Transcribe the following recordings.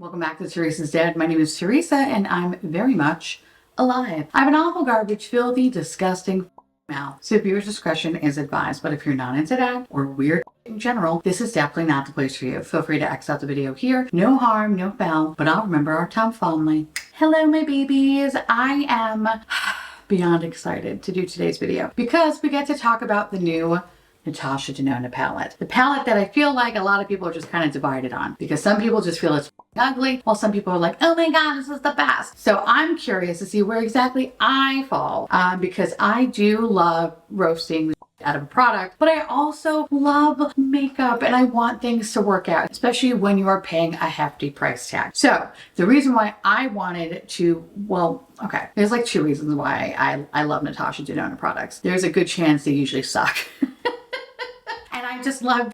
Welcome back to Theresa's Dad. My name is Theresa and I'm very much alive. I have an awful, garbage, filthy, disgusting mouth. So viewer's discretion is advised, but if you're not into that or weird in general, this is definitely not the place for you. Feel free to X out the video here. No harm, no foul, but I'll remember our time fondly. Hello, my babies. I am beyond excited to do today's video because we get to talk about the new Natasha Denona palette. The palette that I feel like a lot of people are just kind of divided on because some people just feel it's ugly while some people are like, oh my god, this is the best. So I'm curious to see where exactly I fall because I do love roasting out of a product, but I also love makeup and I want things to work out, especially when you are paying a hefty price tag. So the reason why I wanted to, well, okay, there's like two reasons why I love Natasha Denona products. There's a good chance they usually suck. And I just love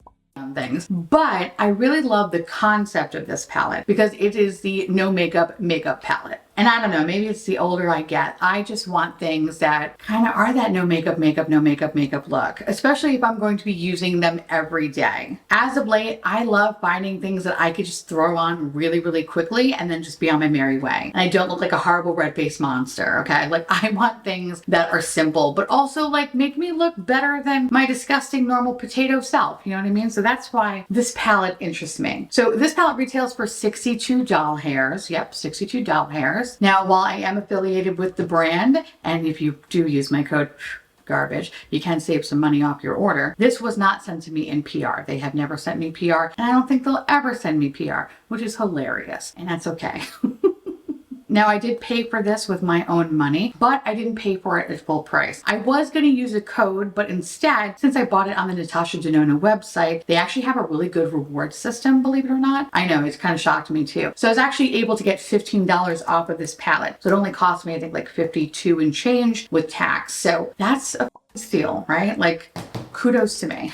things, but I really love the concept of this palette because it is the no makeup palette. And I don't know, maybe it's the older I get, I just want things that kind of are that no makeup look, especially if I'm going to be using them every day. As of late, I love finding things that I could just throw on really, really quickly and then just be on my merry way. And I don't look like a horrible red-faced monster, okay? Like I want things that are simple, but also like make me look better than my disgusting normal potato self, you know what I mean? So that's why this palette interests me. So this palette retails for 62 doll hairs. Yep, 62 doll hairs. Now, while I am affiliated with the brand, and if you do use my code garbage, you can save some money off your order. This was not sent to me in PR. They have never sent me PR, and I don't think they'll ever send me PR, which is hilarious, and that's okay. Now, I did pay for this with my own money, but I didn't pay for it at full price. I was going to use a code, but instead, since I bought it on the Natasha Denona website, they actually have a really good reward system, believe it or not. I know, it's kind of shocked me too. So I was actually able to get $15 off of this palette. So it only cost me, I think, like 52 and change with tax. So that's a steal, right? Like, kudos to me.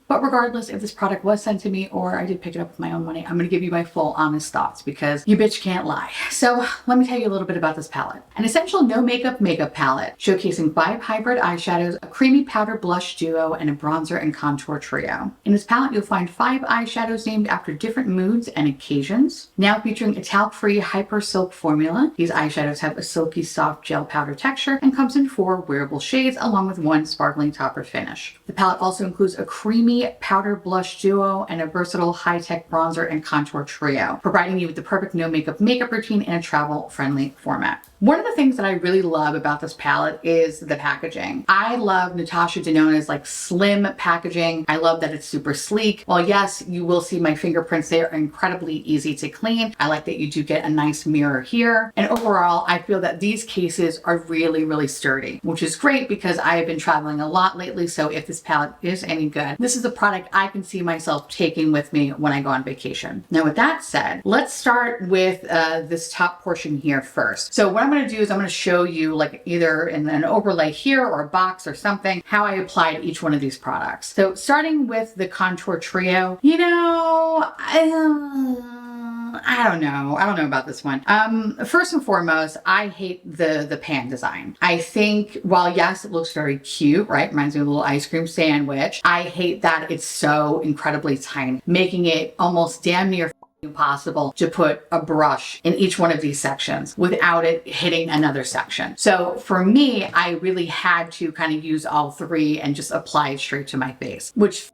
But regardless if this product was sent to me or I did pick it up with my own money, I'm going to give you my full honest thoughts because you bitch can't lie. So let me tell you a little bit about this palette. An essential no makeup palette showcasing 5 hybrid eyeshadows, a creamy powder blush duo, and a bronzer and contour trio. In this palette, you'll find 5 eyeshadows named after different moods and occasions. Now featuring a talc-free hyper silk formula, these eyeshadows have a silky soft gel powder texture and comes in 4 wearable shades along with 1 sparkling topper finish. The palette also includes a creamy powder blush duo and a versatile high-tech bronzer and contour trio, providing you with the perfect no makeup routine in a travel-friendly format. One of the things that I really love about this palette is the packaging. I love Natasha Denona's like slim packaging. I love that it's super sleek. While yes, you will see my fingerprints, they are incredibly easy to clean. I like that you do get a nice mirror here. And overall, I feel that these cases are really, really sturdy, which is great because I have been traveling a lot lately. So if this palette is any good, this is a product I can see myself taking with me when I go on vacation. Now, with that said, let's start with this top portion here first. So what I'm going to do is I'm going to show you like either in an overlay here or a box or something, how I applied each one of these products. So starting with the contour trio, you know, I don't know about this one. First and foremost, I hate the pan design. I think while yes, it looks very cute, right? Reminds me of a little ice cream sandwich. I hate that it's so incredibly tiny, making it almost damn near impossible to put a brush in each one of these sections without it hitting another section. So for me, I really had to kind of use all 3 and just apply it straight to my face, which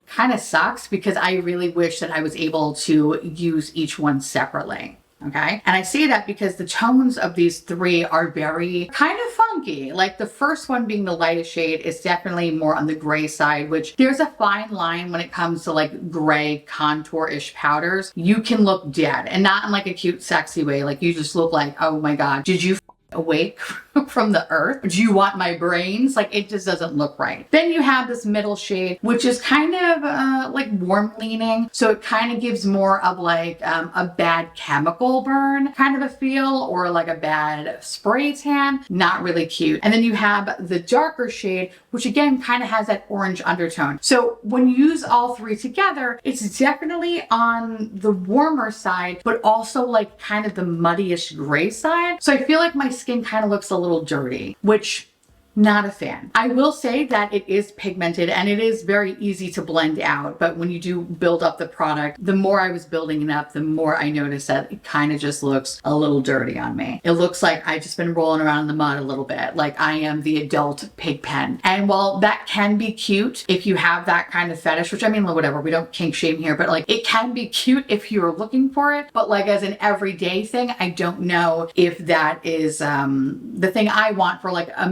kind of sucks because I really wish that I was able to use each one separately. Okay. And I say that because the tones of these 3 are very kind of funky. Like the first one being the lightest shade is definitely more on the gray side, which there's a fine line when it comes to like gray contour-ish powders. You can look dead and not in like a cute, sexy way. Like you just look like, oh my God, did you awake from the earth? Do you want my brains? Like it just doesn't look right. Then you have this middle shade, which is kind of like warm leaning. So it kind of gives more of like a bad chemical burn kind of a feel or like a bad spray tan. Not really cute. And then you have the darker shade, which again kind of has that orange undertone. So when you use all 3 together, it's definitely on the warmer side, but also like kind of the muddyish gray side. So I feel like my skin kind of looks a little dirty, which Not a fan. I will say that it is pigmented and it is very easy to blend out, but when you do build up the product, the more I was building it up, the more I noticed that it kind of just looks a little dirty on me. It looks like I've just been rolling around in the mud a little bit, like I am the adult pig pen. And while that can be cute if you have that kind of fetish, which I mean, whatever, we don't kink shame here, but like it can be cute if you're looking for it, but like as an everyday thing, I don't know if that is the thing I want for like a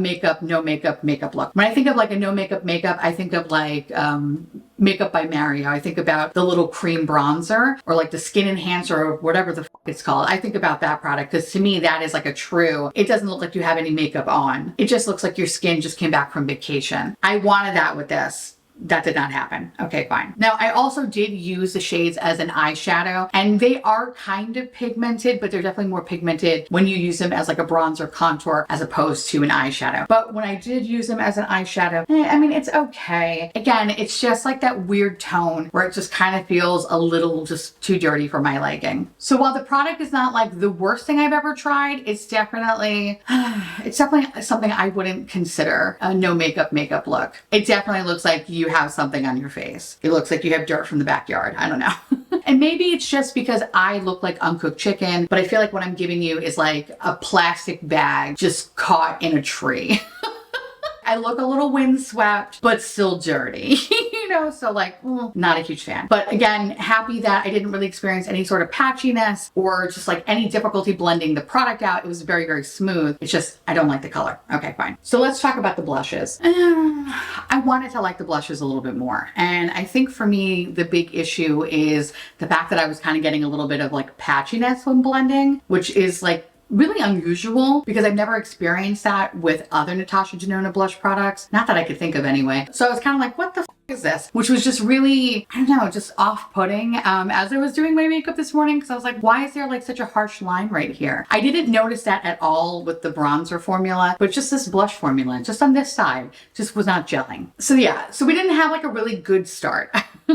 no makeup look. When I think of like a no makeup, I think of like Makeup by Mario. I think about the little cream bronzer or like the skin enhancer or whatever the it's called. I think about that product because to me that is like a true, it doesn't look like you have any makeup on. It just looks like your skin just came back from vacation. I wanted that with this. That did not happen. Okay, fine. Now, I also did use the shades as an eyeshadow, and they are kind of pigmented, but they're definitely more pigmented when you use them as like a bronzer contour as opposed to an eyeshadow. But when I did use them as an eyeshadow, I mean, it's okay. Again, it's just like that weird tone where it just kind of feels a little just too dirty for my liking. So while the product is not like the worst thing I've ever tried, it's definitely something I wouldn't consider a no makeup look. It definitely looks like you have something on your face. It looks like you have dirt from the backyard. I don't know. And maybe it's just because I look like uncooked chicken, but I feel like what I'm giving you is like a plastic bag just caught in a tree. I look a little windswept, but still dirty, you know? So like, not a huge fan. But again, happy that I didn't really experience any sort of patchiness or just like any difficulty blending the product out. It was very, very smooth. It's just, I don't like the color. Okay, fine. So let's talk about the blushes. I wanted to like the blushes a little bit more. And I think for me, the big issue is the fact that I was kind of getting a little bit of like patchiness when blending, which is like really unusual because I've never experienced that with other Natasha Denona blush products. Not that I could think of anyway. So I was kind of like, what the is this? Which was just really, I don't know, just off-putting as I was doing my makeup this morning because I was like, why is there like such a harsh line right here? I didn't notice that at all with the bronzer formula, but just this blush formula, just on this side, just was not gelling. So yeah, so we didn't have like a really good start.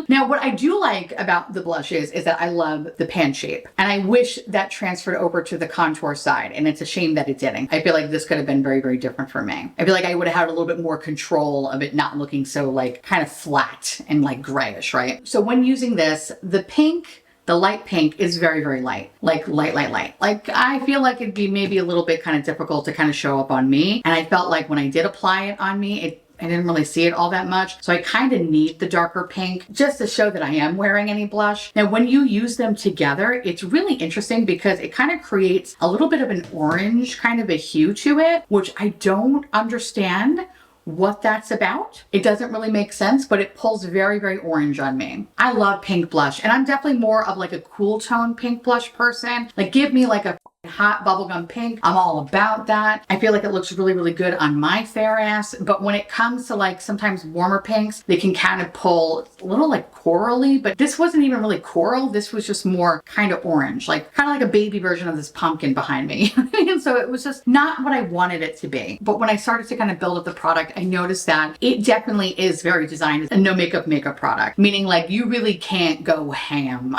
Now, what I do like about the blushes is that I love the pan shape and I wish that transferred over to the contour side, and it's a shame that it didn't. I feel like this could have been very, very different for me. I feel like I would have had a little bit more control of it not looking so like kind of flat and like grayish, right? So when using this, the pink, the light pink is very, very light, like light. Like I feel like it'd be maybe a little bit kind of difficult to kind of show up on me. And I felt like when I did apply it on me, I didn't really see it all that much. So I kind of need the darker pink just to show that I am wearing any blush. Now, when you use them together, it's really interesting because it kind of creates a little bit of an orange kind of a hue to it, which I don't understand what that's about. It doesn't really make sense, but it pulls very, very orange on me. I love pink blush, and I'm definitely more of like a cool tone pink blush person. Like give me like a hot bubblegum pink. I'm all about that. I feel like it looks really, really good on my fair ass. But when it comes to like sometimes warmer pinks, they can kind of pull a little like corally, but this wasn't even really coral. This was just more kind of orange, like kind of like a baby version of this pumpkin behind me. And so it was just not what I wanted it to be. But when I started to kind of build up the product, I noticed that it definitely is very designed as a no makeup product, meaning like you really can't go ham.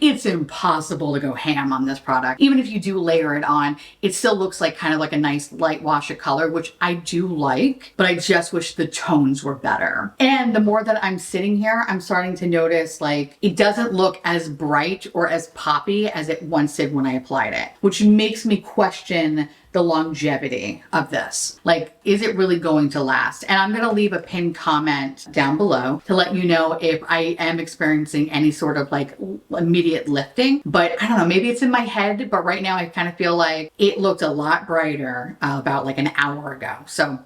It's impossible to go ham on this product. Even if you do layer it on, it still looks like kind of like a nice light wash of color, which I do like, but I just wish the tones were better. And the more that I'm sitting here, I'm starting to notice like it doesn't look as bright or as poppy as it once did when I applied it, which makes me question the longevity of this. Like, is it really going to last? And I'm gonna leave a pinned comment down below to let you know if I am experiencing any sort of like immediate lifting. But I don't know, maybe it's in my head, but right now I kind of feel like it looked a lot brighter about like an hour ago. So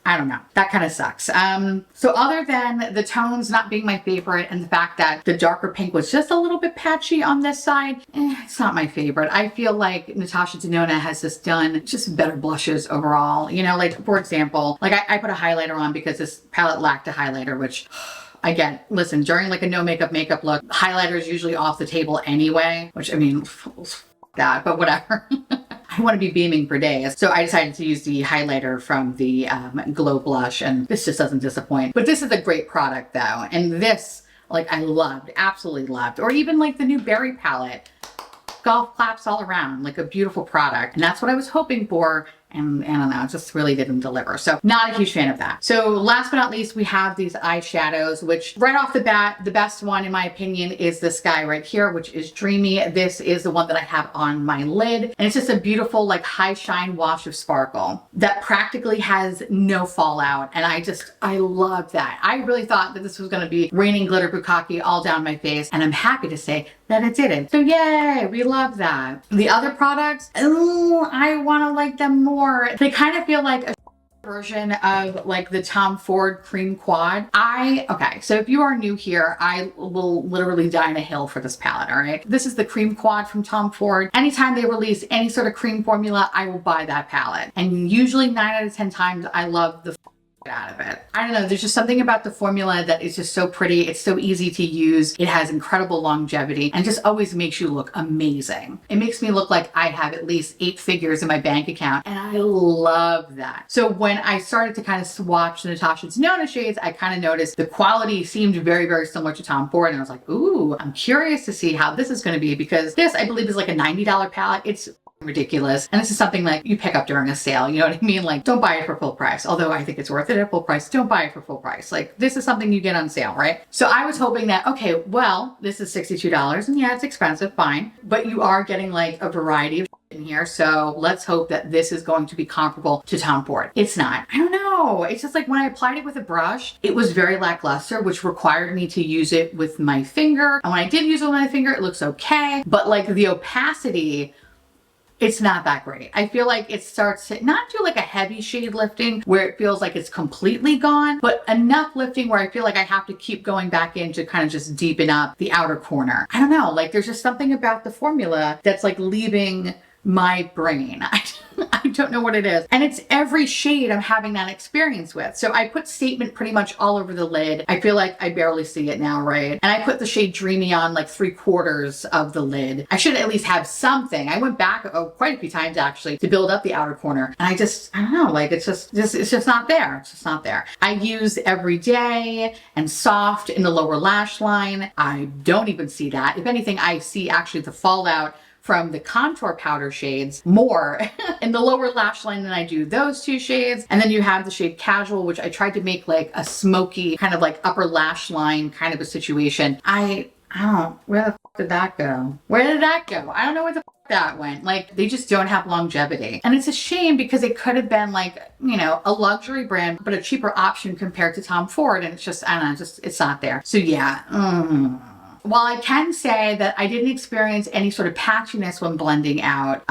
I don't know. That kind of sucks. So other than the tones not being my favorite and the fact that the darker pink was just a little bit patchy on this side, it's not my favorite. I feel like Natasha Denona has just done just better blushes overall. You know, like for example, like I put a highlighter on because this palette lacked a highlighter, which again, listen, during like a no makeup look, highlighter is usually off the table anyway, which I mean, that, but whatever. I want to be beaming for days. So I decided to use the highlighter from the Glow Blush, and this just doesn't disappoint. But this is a great product though. And this, like I loved, absolutely loved. Or even like the new Berry palette. Golf claps all around, like a beautiful product. And that's what I was hoping for And I don't know, it just really didn't deliver. So not a huge fan of that. So last but not least, we have these eyeshadows, which right off the bat, the best one in my opinion is this guy right here, which is Dreamy. This is the one that I have on my lid. And it's just a beautiful like high shine wash of sparkle that practically has no fallout. And I love that. I really thought that this was going to be raining glitter bukkake all down my face. And I'm happy to say that it didn't. So yay, we love that. The other products, oh, I want to like them more. They kind of feel like a version of like the Tom Ford Cream Quad. Okay, so if you are new here, I will literally die in a hill for this palette, all right? This is the Cream Quad from Tom Ford. Anytime they release any sort of cream formula, I will buy that palette. And usually 9 out of 10 times, I love the out of it. I don't know, there's just something about the formula that is just so pretty. It's so easy to use. It has incredible longevity and just always makes you look amazing. It makes me look like I have at least 8 figures in my bank account, and I love that. So when I started to kind of swatch the Natasha Denona shades, I kind of noticed the quality seemed very, very similar to Tom Ford, and I was like, ooh, I'm curious to see how this is going to be, because this, I believe, is like a $90 palette. It's ridiculous. And this is something like you pick up during a sale, you know what I mean? Like, don't buy it for full price. Although I think it's worth it at full price, don't buy it for full price. Like, this is something you get on sale, right? So I was hoping that, okay, well, this is $62 and yeah, it's expensive, fine. But you are getting like a variety of in here. So let's hope that this is going to be comparable to Tom Ford. It's not. I don't know. It's just like when I applied it with a brush, it was very lackluster, which required me to use it with my finger. And when I did use it with my finger, it looks okay. But like the opacity, it's not that great. I feel like it starts to not do like a heavy shade lifting where it feels like it's completely gone, but enough lifting where I feel like I have to keep going back in to kind of just deepen up the outer corner. I don't know, like there's just something about the formula that's like leaving my brain. I don't know what it is. And it's every shade I'm having that experience with. So I put Statement pretty much all over the lid. I feel like I barely see it now, right? And I put the shade Dreamy on like 3/4 of the lid. I should at least have something. I went back quite a few times actually to build up the outer corner. And I don't know, like it's just not there. It's just not there. I use Everyday and Soft in the lower lash line. I don't even see that. If anything, I see actually the fallout from the contour powder shades more in the lower lash line than I do those 2 shades. And then you have the shade Casual, which I tried to make like a smoky kind of like upper lash line kind of a situation. I don't, where the fuck did that go? Where did that go? I don't know where the fuck that went. Like they just don't have longevity. And it's a shame because it could have been like, you know, a luxury brand, but a cheaper option compared to Tom Ford. And it's just, I don't know, it's not there. So yeah, While I can say that I didn't experience any sort of patchiness when blending out,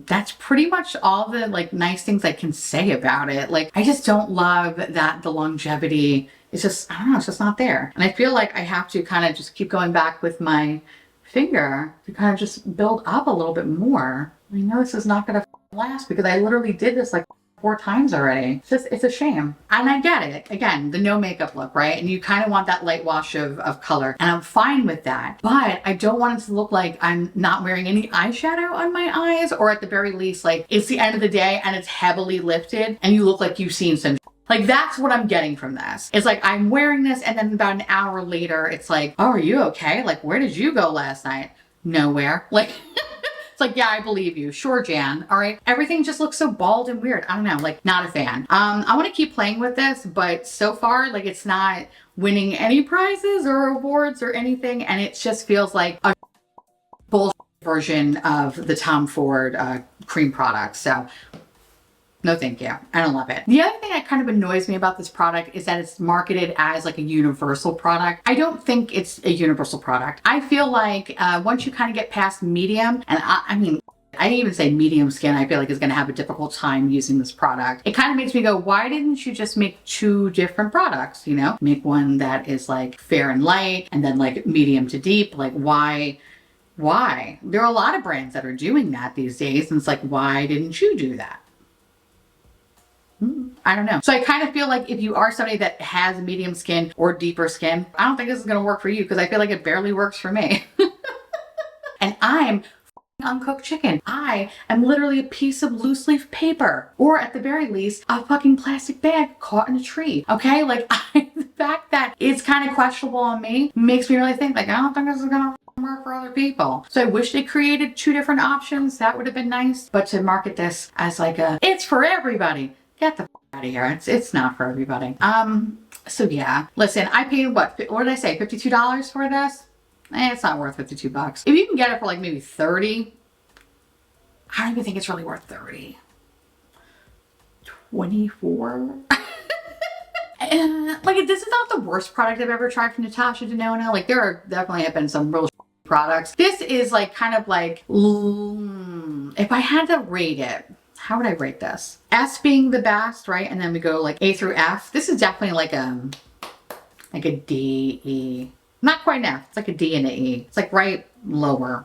that's pretty much all the like nice things I can say about it. Like I just don't love that the longevity is just, I don't know, it's just not there. And I feel like I have to kind of just keep going back with my finger to kind of just build up a little bit more. I know this is not gonna last because I literally did this like 4 times already. It's a shame. And I get it. Again, the no makeup look, right? And you kind of want that light wash of color. And I'm fine with that. But I don't want it to look like I'm not wearing any eyeshadow on my eyes, or at the very least, like it's the end of the day and it's heavily lifted and you look like you've seen some like that's what I'm getting from this. It's like I'm wearing this and then about an hour later, it's like, oh, are you okay? Like, where did you go last night? Nowhere. Like, like, yeah, I believe you. Sure, Jan. All right. Everything just looks so bald and weird. I don't know, like not a fan. I want to keep playing with this, but so far, like it's not winning any prizes or awards or anything. And it just feels like a bullshit version of the Tom Ford cream product. So no, thank you. I don't love it. The other thing that kind of annoys me about this product is that it's marketed as like a universal product. I don't think it's a universal product. I feel like once you kind of get past medium, and I mean, I didn't even say medium skin, I feel like is going to have a difficult time using this product. It kind of makes me go, why didn't you just make 2 different products, you know? Make one that is like fair and light and then like medium to deep. Like why? There are a lot of brands that are doing that these days. And it's like, why didn't you do that? I don't know. So I kind of feel like if you are somebody that has medium skin or deeper skin, I don't think this is going to work for you because I feel like it barely works for me. And I'm uncooked chicken. I am literally a piece of loose leaf paper, or at the very least, a fucking plastic bag caught in a tree. Okay? Like the fact that it's kind of questionable on me makes me really think like, I don't think this is going to work for other people. So I wish they created 2 different options. That would have been nice. But to market this as like it's for everybody. Get the out of here. It's not for everybody. So yeah. Listen, I paid what did I say? $52 for this? It's not worth 52 bucks. If you can get it for like maybe 30, I don't even think it's really worth 30. 24? And like, this is not the worst product I've ever tried from Natasha Denona. Like, there are definitely have been some real products. This is like kind of like, if I had to rate it, how would I rate this? S being the best, right? And then we go like A through F. This is definitely like a D, E. Not quite an F. It's like a D and an E. It's like right lower.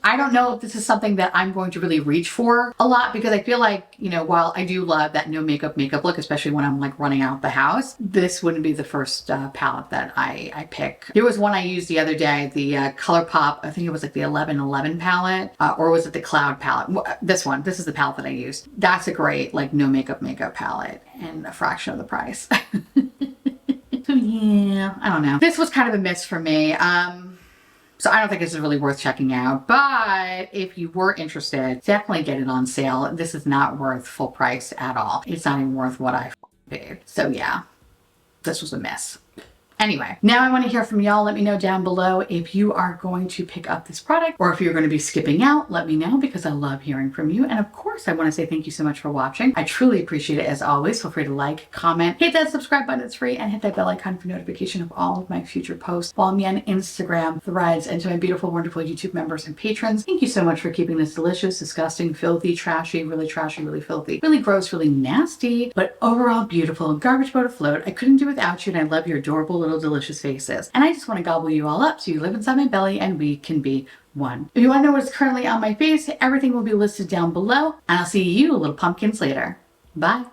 I don't know if this is something that I'm going to really reach for a lot, because I feel like, you know, while I do love that no makeup look, especially when I'm like running out the house, this wouldn't be the first palette that I pick. There was one I used the other day, the ColourPop, I think it was like the 1111 palette, or was it the Cloud palette? This is the palette that I used. That's a great like no makeup palette and a fraction of the price. So yeah, I don't know. This was kind of a miss for me. So I don't think this is really worth checking out, but if you were interested, definitely get it on sale. This is not worth full price at all. It's not even worth what I paid. So yeah, this was a miss. Anyway, now I want to hear from y'all. Let me know down below if you are going to pick up this product or if you're going to be skipping out. Let me know, because I love hearing from you. And of course, I want to say thank you so much for watching. I truly appreciate it as always. Feel free to like, comment, hit that subscribe button, it's free, and hit that bell icon for notification of all of my future posts. Follow me on Instagram, Threads, and to my beautiful, wonderful YouTube members and patrons. Thank you so much for keeping this delicious, disgusting, filthy, trashy, really filthy, really gross, really nasty, but overall beautiful garbage boat afloat. I couldn't do without you, and I love your adorable little delicious faces. And I just want to gobble you all up so you live inside my belly and we can be one. If you want to know what's currently on my face, everything will be listed down below, and I'll see you little pumpkins later. Bye.